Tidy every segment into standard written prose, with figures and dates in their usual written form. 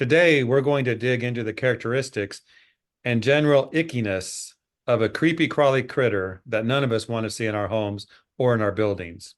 Today, we're going to dig into the characteristics and general ickiness of a creepy crawly critter that none of us want to see in our homes or in our buildings.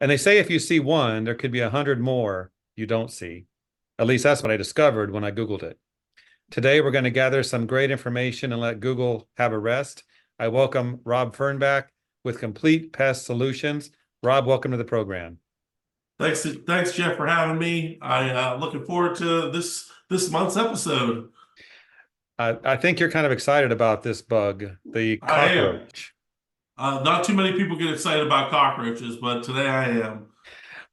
And they say if you see one, there could be 100 more you don't see. At least that's what I discovered when I Googled it. Today, we're going to gather some great information and let Google have a rest. I welcome Rob Fernback with Complete Pest Solutions. Rob, welcome to the program. Thanks, Jeff, for having me. Looking forward to this month's episode. I think you're kind of excited about this bug, the I am. cockroach. Not too many people get excited about cockroaches, but today I am.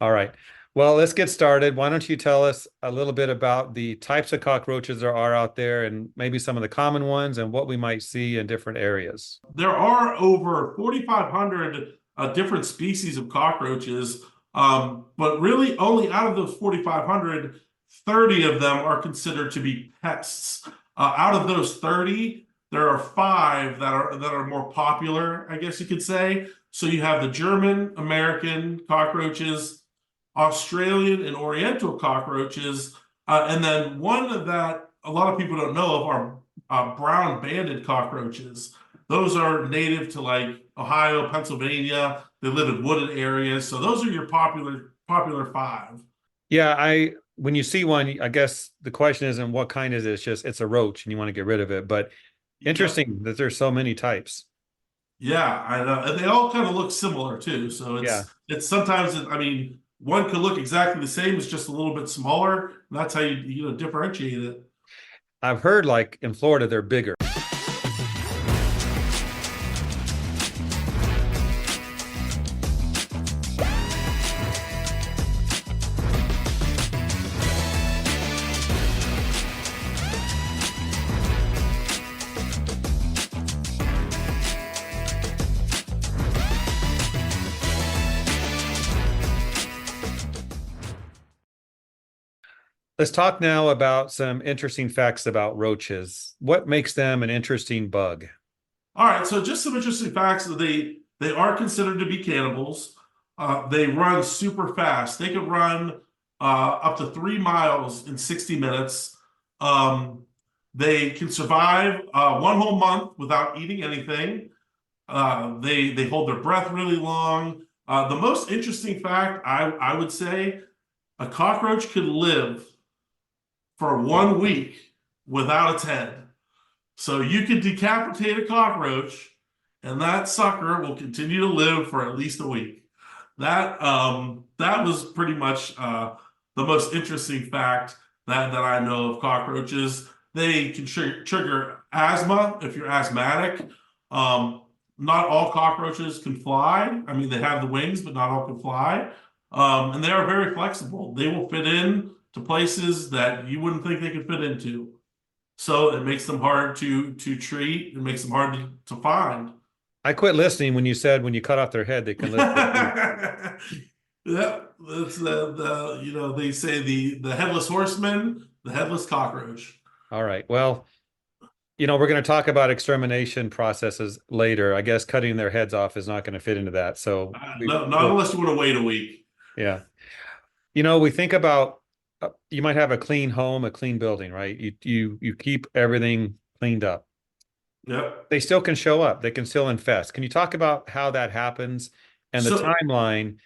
All right. Well, let's get started. Why don't you tell us a little bit about the types of cockroaches there are out there and maybe some of the common ones and what we might see in different areas? There are over 4,500 different species of cockroaches, but really only out of those 4,500, 30 of them are considered to be pests. Out of those 30, there are 5 that are more popular, I guess you could say. So you have the German, American cockroaches, Australian and Oriental cockroaches, and then one that a lot of people don't know of are brown banded cockroaches. Those are native to like Ohio, Pennsylvania. They live in wooded areas. So those are your popular 5. Yeah, when you see one, I guess the question isn't what kind is it, it's just it's a roach and you want to get rid of it. But interesting that there's so many types. Yeah, I know. And they all kind of look similar too. So it's sometimes one could look exactly the same, it's just a little bit smaller. And that's how you differentiate it. I've heard like in Florida, they're bigger. Let's talk now about some interesting facts about roaches. What makes them an interesting bug? All right, so just some interesting facts. They are considered to be cannibals. They run super fast. They can run up to 3 miles in 60 minutes. They can survive 1 whole month without eating anything. They hold their breath really long. The most interesting fact, I would say, a cockroach could live for 1 week without its head. So you could decapitate a cockroach and that sucker will continue to live for at least a week. That was pretty much the most interesting fact that I know of cockroaches. They can trigger asthma if you're asthmatic. Not all cockroaches can fly. I mean, they have the wings, but not all can fly. And they are very flexible. They will fit in to places that you wouldn't think they could fit into. So it makes them hard to treat. It makes them hard to find. I quit listening when you said when you cut off their head, they can live. Yeah, that's they say the headless horseman, the headless cockroach. All right. Well, we're going to talk about extermination processes later. I guess cutting their heads off is not going to fit into that. So not unless you want to wait a week. Yeah. We think about you might have a clean home, a clean building, right? You keep everything cleaned up. Yep. They still can show up. They can still infest. Can you talk about how that happens and the timeline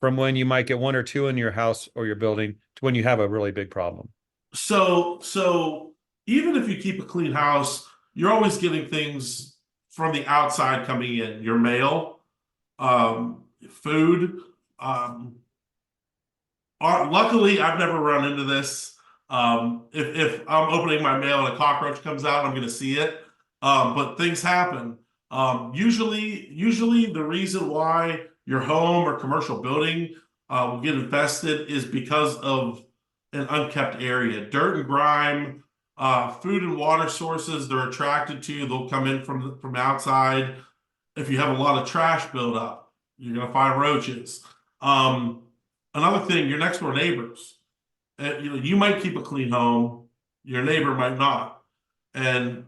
from when you might get 1 or 2 in your house or your building to when you have a really big problem? So even if you keep a clean house, you're always getting things from the outside coming in. Your mail, food. Luckily, I've never run into this. If I'm opening my mail and a cockroach comes out, I'm going to see it. But things happen. Usually the reason why your home or commercial building will get infested is because of an unkept area. Dirt and grime, food and water sources they're attracted to, they'll come in from outside. If you have a lot of trash buildup, you're going to find roaches. Another thing, your next door neighbors. You might keep a clean home, your neighbor might not, and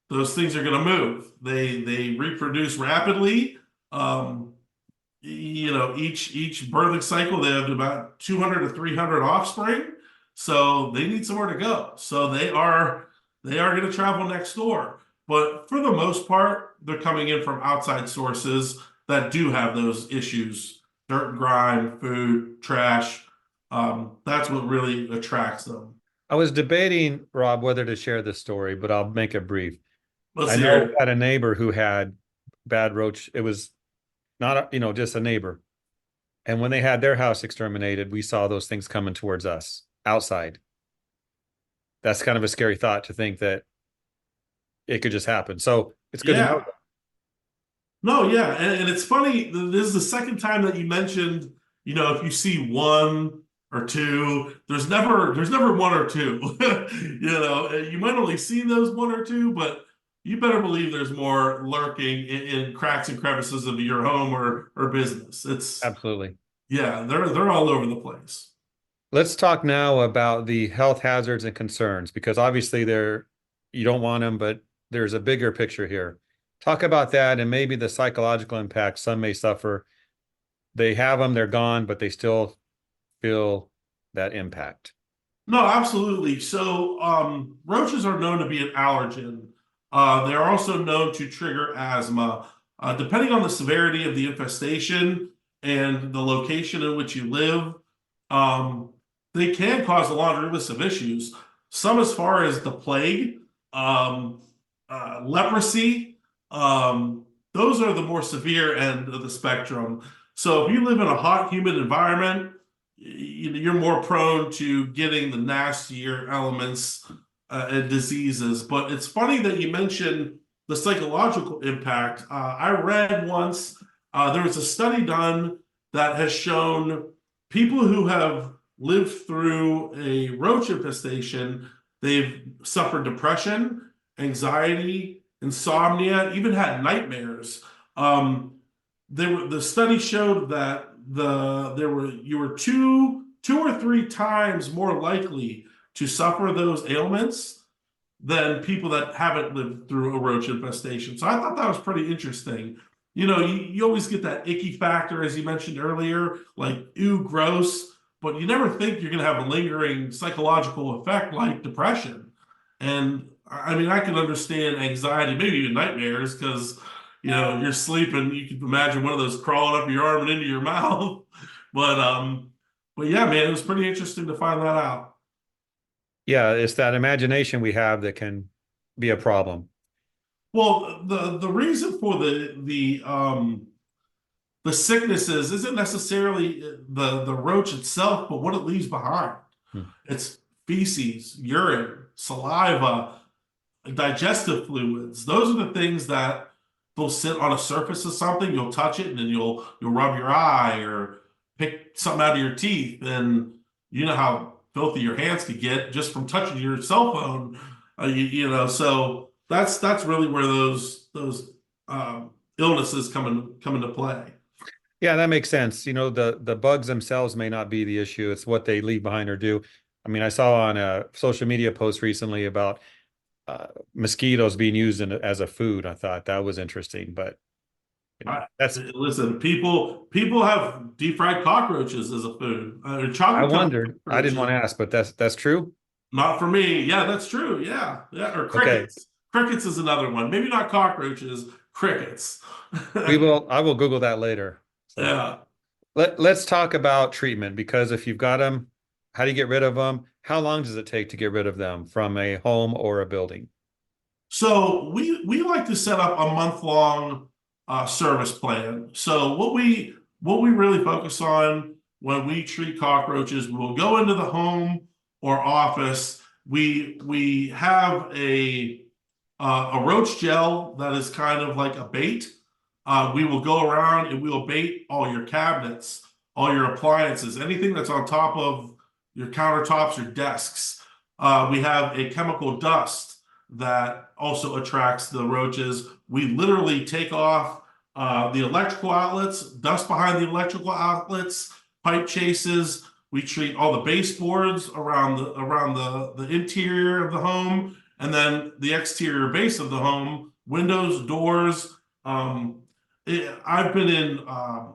those things are going to move. They reproduce rapidly. Each birthing cycle they have about 200 to 300 offspring. so they need somewhere to go. So they are going to travel next door. But for the most part, they're coming in from outside sources that do have those issues: dirt and grime, food, trash. That's what really attracts them. I was debating, Rob, whether to share this story, but I'll make it brief. Let's I know hear we had a neighbor who had bad roach. It was not, just a neighbor. And when they had their house exterminated, we saw those things coming towards us outside. That's kind of a scary thought to think that it could just happen. So it's it. good to know. Yeah. No, yeah, and it's funny. This is the second time that you mentioned, if you see one or two, there's never one or two. You might only see those one or two, but you better believe there's more lurking in cracks and crevices of your home or business. It's Absolutely. Yeah, they're all over the place. Let's talk now about the health hazards and concerns because obviously you don't want them, but there's a bigger picture here. Talk about that and maybe the psychological impact some may suffer. They have them, they're gone, but they still feel that impact. No, absolutely. So, roaches are known to be an allergen. They're also known to trigger asthma. Depending on the severity of the infestation and the location in which you live, um, they can cause a laundry list of issues. Some as far as the plague, um, leprosy. Those are the more severe end of the spectrum. So if you live in a hot, humid environment, you're more prone to getting the nastier elements and diseases. But it's funny that you mentioned the psychological impact. I read once there was a study done that has shown people who have lived through a roach infestation, they've suffered depression, anxiety, insomnia, even had nightmares. Um, the study showed that you were two or three times more likely to suffer those ailments than people that haven't lived through a roach infestation. So I thought that was pretty interesting. You always get that icky factor, as you mentioned earlier, like, ew, gross, but you never think you're going to have a lingering psychological effect like depression. And I mean, I can understand anxiety, maybe even nightmares, because, you're sleeping, you can imagine one of those crawling up your arm and into your mouth. But, but yeah, man, it was pretty interesting to find that out. Yeah, it's that imagination we have that can be a problem. Well, the reason for the sicknesses isn't necessarily the roach itself, but what it leaves behind. Hmm. It's feces, urine, saliva, digestive fluids. Those are the things that they'll sit on a surface of something. You'll touch it, and then you'll rub your eye or pick something out of your teeth, and you know how filthy your hands could get just from touching your cell phone. So that's really where those illnesses come into play. Yeah, that makes sense. The bugs themselves may not be the issue. It's what they leave behind or do. I mean, I saw on a social media post recently about mosquitoes being used as a food. I thought that was interesting, but that's. Listen, people have deep fried cockroaches as a food, or I chocolate covered wondered. I didn't want to cockroaches. ask, but that's true. Not for me. Yeah, that's true. Yeah, yeah. Or Okay, crickets. Crickets is another one. Maybe not cockroaches. Crickets. we will. I will Google that later. So Yeah. let's talk about treatment because if you've got them, how do you get rid of them? How long does it take to get rid of them from a home or a building? So we like to set up a month-long service plan. So what we really focus on when we treat cockroaches, we'll go into the home or office. We have a roach gel that is kind of like a bait. We will go around and we will bait all your cabinets, all your appliances, anything that's on top of your countertops, your desks. We have a chemical dust that also attracts the roaches. We literally take off the electrical outlets, dust behind the electrical outlets, pipe chases. We treat all the baseboards around the interior of the home, and then the exterior base of the home, windows, doors. I've been in uh,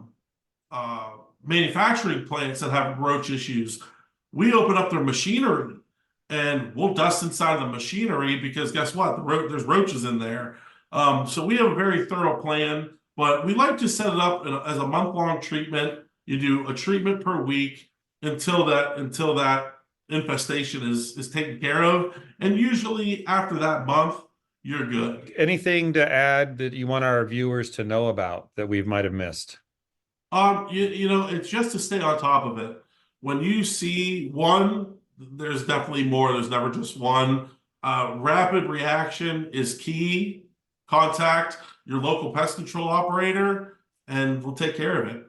manufacturing plants that have roach issues. we open up their machinery and we'll dust inside the machinery because guess what? There's roaches in there. So we have a very thorough plan, but we like to set it up as a month-long treatment. You do a treatment per week until that infestation is taken care of. And usually after that month, you're good. Anything to add that you want our viewers to know about that we might have missed? It's just to stay on top of it. When you see one, there's definitely more. There's never just one. Rapid reaction is key. Contact your local pest control operator, and we'll take care of it.